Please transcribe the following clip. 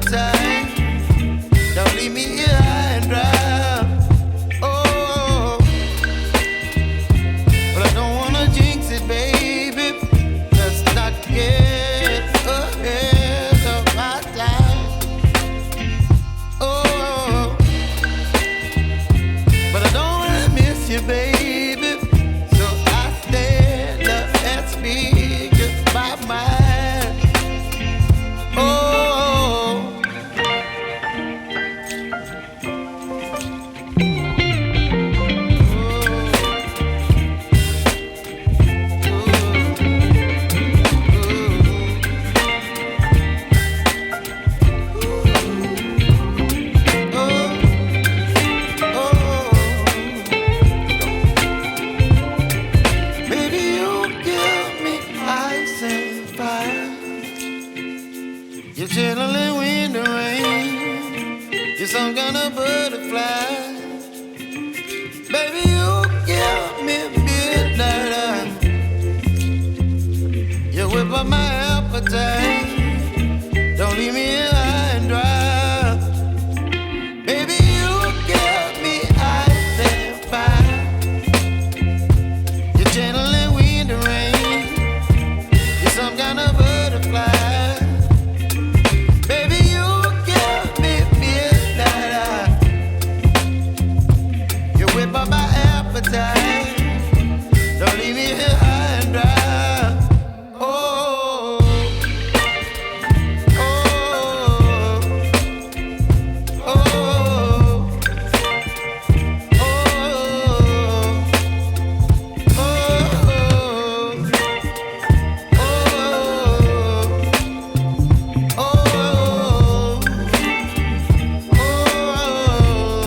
time. Don't leave me here high and dry. Oh, but I don't wanna jinx it, baby. Let's not get ahead of my time. Oh, but I don't wanna miss you, baby. So I stand up and speak just my mind. Oh. You're chilling when the rain. You're some kind of butterfly. Baby, you give me midnight. You whip up my appetite.